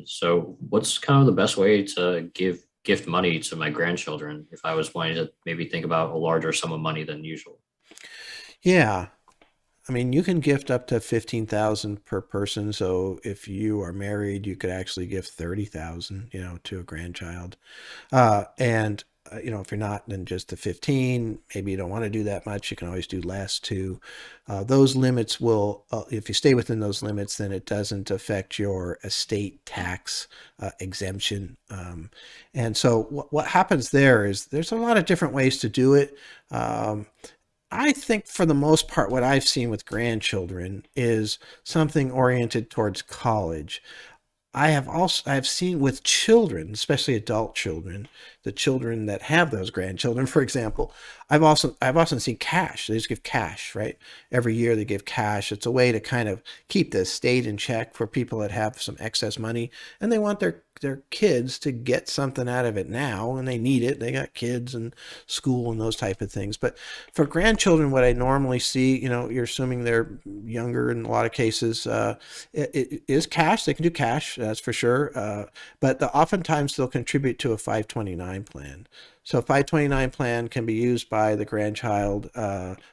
So, what's kind of the best way to give gift money to my grandchildren if I was wanting to maybe think about a larger sum of money than usual? Yeah. I mean, you can gift up to 15,000 per person. So if you are married, you could actually give 30,000, to a grandchild. And if you're not, then just the 15. Maybe you don't want to do that much. You can always do less too. Those limits will, if you stay within those limits, then it doesn't affect your estate tax exemption. And so what happens there is there's a lot of different ways to do it. Um, I think for the most part, what I've seen with grandchildren is something oriented towards college. I have seen with children, especially adult children, the children that have those grandchildren, for example, I've often seen cash. They just give cash, right? Every year they give cash. It's a way to kind of keep the estate in check for people that have some excess money and they want their kids to get something out of it now and they need it. They got kids and school and those type of things. But for grandchildren, what I normally see, you're assuming they're younger in a lot of cases, it is cash. They can do cash, that's for sure. But oftentimes they'll contribute to a 529 plan. So a 529 plan can be used by the grandchild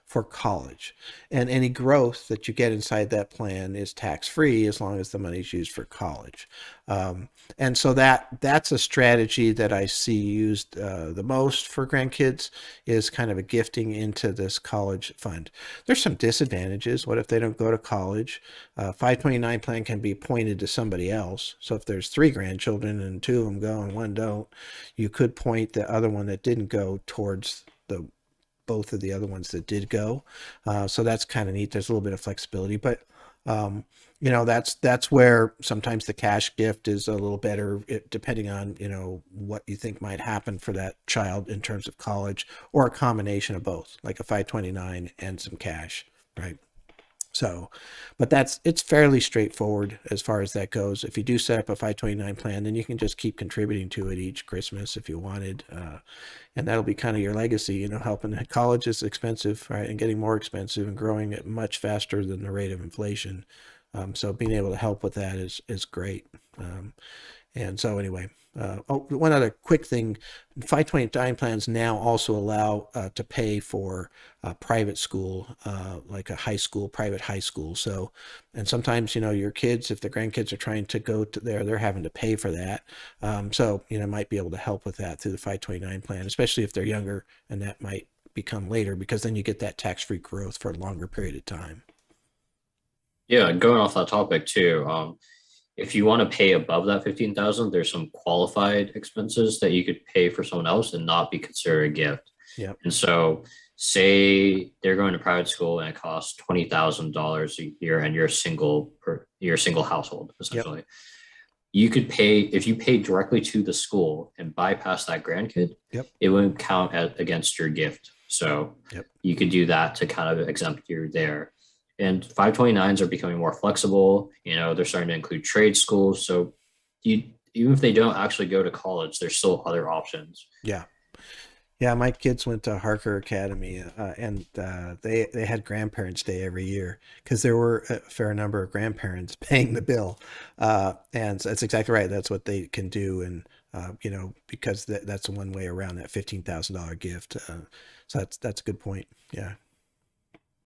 for college. And any growth that you get inside that plan is tax free as long as the money is used for college. And so that's a strategy that I see used the most for grandkids is kind of a gifting into this college fund. There's some disadvantages. What if they don't go to college? 529 plan can be pointed to somebody else. So if there's three grandchildren and two of them go and one don't, you could point the other one that didn't go towards the both of the other ones that did go. So that's kind of neat. There's a little bit of flexibility, but that's where sometimes the cash gift is a little better, depending on what you think might happen for that child in terms of college, or a combination of both, like a 529 and some cash, right? So, but it's fairly straightforward as far as that goes. If you do set up a 529 plan, then you can just keep contributing to it each Christmas if you wanted. And that'll be kind of your legacy, helping. College is expensive, right? And getting more expensive and growing at much faster than the rate of inflation. So being able to help with that is great. And so anyway, one other quick thing, 529 plans now also allow to pay for private school, like a high school, private high school. So, and sometimes, your kids, if the grandkids are trying to go to there, they're having to pay for that. So, might be able to help with that through the 529 plan, especially if they're younger, and that might become later because then you get that tax-free growth for a longer period of time. Yeah, going off that topic too. If you want to pay above that 15,000, there's some qualified expenses that you could pay for someone else and not be considered a gift. Yep. And so, say they're going to private school and it costs $20,000 a year, and you're a single household Yep. essentially. You could pay if you pay directly to the school and bypass that grandkid, Yep. it wouldn't count against your gift. So Yep. you could do that to kind of exempt you there. And 529s are becoming more flexible. They're starting to include trade schools. So you even if they don't actually go to college, there's still other options. Yeah. Yeah, my kids went to Harker Academy, and they had Grandparents' Day every year because there were a fair number of grandparents paying the bill, and that's exactly right. That's what they can do, and because that's one way around that $15,000 gift. So that's a good point. Yeah,